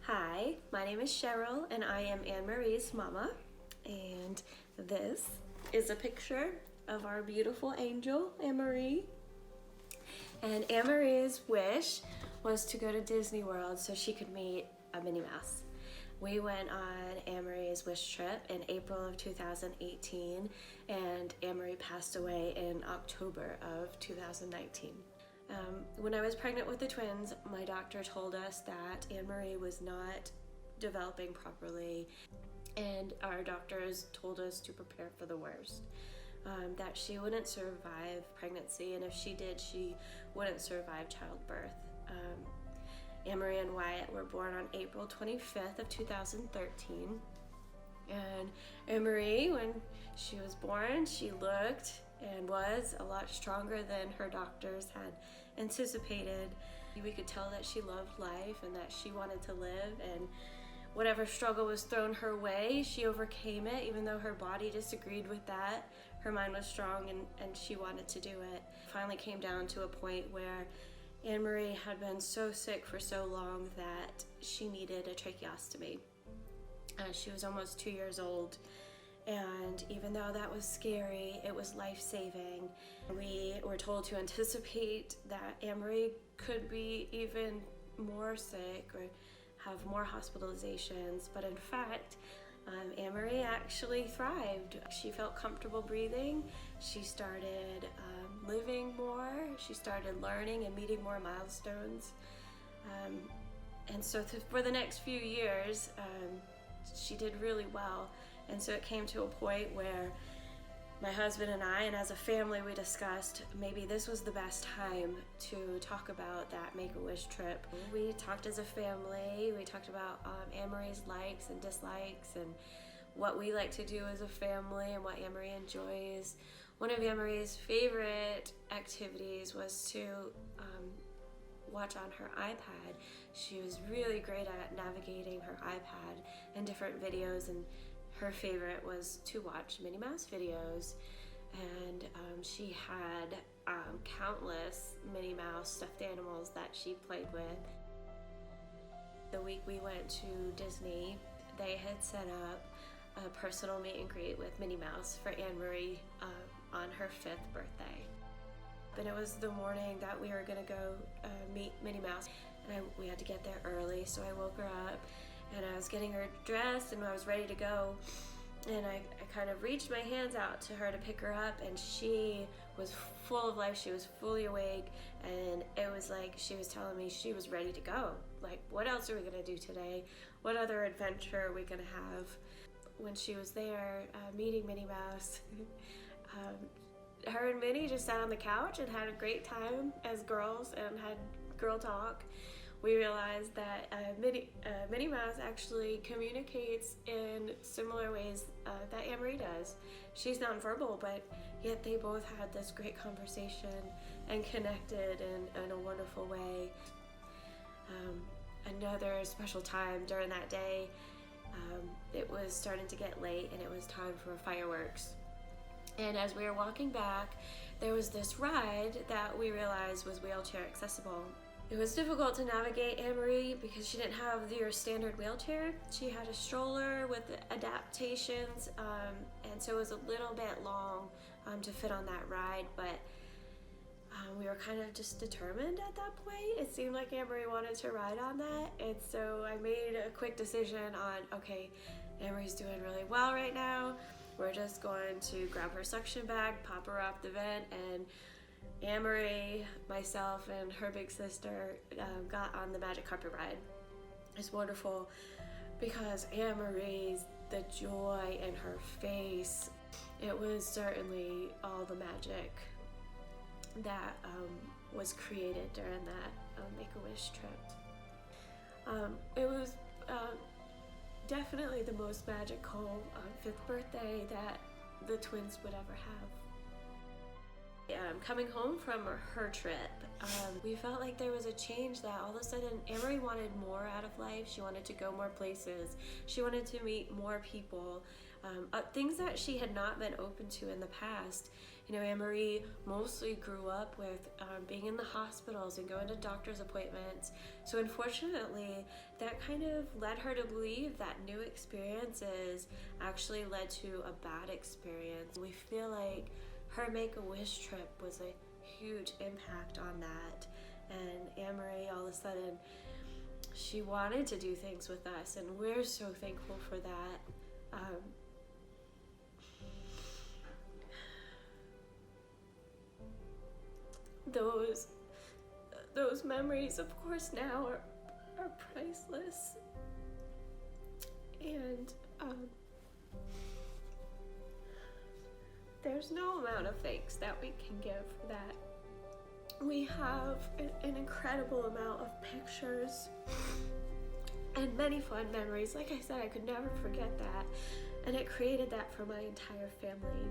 Hi, my name is Cheryl and I am Anne-Marie's mama, and this is a picture of our beautiful angel, Emery. And Anne-Marie's wish was to go to Disney World so she could meet a Minnie Mouse. We went on Emery's wish trip in April of 2018, and Emery passed away in October of 2019. When I was pregnant with the twins, my doctor told us that Anne-Marie was not developing properly, and our doctors told us to prepare for the worst. That she wouldn't survive pregnancy, and if she did, she wouldn't survive childbirth. Emery and Wyatt were born on April 25th of 2013, and Emery, when she was born, she looked and was a lot stronger than her doctors had anticipated. We could tell that she loved life and that she wanted to live, and whatever struggle was thrown her way, she overcame it. Even though her body disagreed with that, her mind was strong and she wanted to do it. Finally came down to a point where Anne-Marie had been so sick for so long that she needed a tracheostomy. She was almost 2 years old, and even though that was scary, it was life-saving. We were told to anticipate that Emery could be even more sick or have more hospitalizations, but in fact, Emery actually thrived. She felt comfortable breathing. She started living more. She started learning and meeting more milestones. And so for the next few years, she did really well. And so it came to a point where my husband and I, and as a family, we discussed maybe this was the best time to talk about that Make-A-Wish trip. We talked as a family. We talked about Emery's likes and dislikes and what we like to do as a family and what Emery enjoys. One of Emery's favorite activities was to watch on her iPad. She was really great at navigating her iPad and different videos, and her favorite was to watch Minnie Mouse videos. And she had countless Minnie Mouse stuffed animals that she played with. The week we went to Disney, they had set up a personal meet and greet with Minnie Mouse for Anne-Marie on her 5th birthday. And it was the morning that we were gonna go meet Minnie Mouse, and we had to get there early, so I woke her up and I was getting her dressed and I was ready to go, and I kind of reached my hands out to her to pick her up, and she was full of life. She was fully awake, and it was like she was telling me she was ready to go. Like, what else are we gonna do today? What other adventure are we gonna have? When she was there meeting Minnie Mouse, her and Minnie just sat on the couch and had a great time as girls and had girl talk. We realized that Minnie Mouse actually communicates in similar ways that Emery does. She's nonverbal, but yet they both had this great conversation and connected in a wonderful way. Another special time during that day, it was starting to get late and it was time for fireworks. And as we were walking back, there was this ride that we realized was wheelchair accessible. It was difficult to navigate Emery because she didn't have your standard wheelchair. She had a stroller with adaptations, and so it was a little bit long to fit on that ride, but we were kind of just determined at that point. It seemed like Emery wanted to ride on that, and so I made a quick decision on, okay, Emery's doing really well right now. We're just going to grab her suction bag, pop her off the vent, and Emery, myself, and her big sister got on the magic carpet ride. It's wonderful because Emery's, the joy in her face, it was certainly all the magic that was created during that Make-A-Wish trip. It was definitely the most magical 5th birthday that the twins would ever have. Coming home from her trip, we felt like there was a change, that all of a sudden Emery wanted more out of life. She wanted to go more places. She wanted to meet more people, things that she had not been open to in the past. You know, Emery mostly grew up with being in the hospitals and going to doctor's appointments. So unfortunately, that kind of led her to believe that new experiences actually led to a bad experience. We feel like her Make-A-Wish trip was a huge impact on that. And Emery, all of a sudden, she wanted to do things with us, and we're so thankful for that. Those memories, of course, now are priceless, and there's no amount of thanks that we can give for that. We have an incredible amount of pictures and many fun memories. Like I said, I could never forget that, and it created that for my entire family.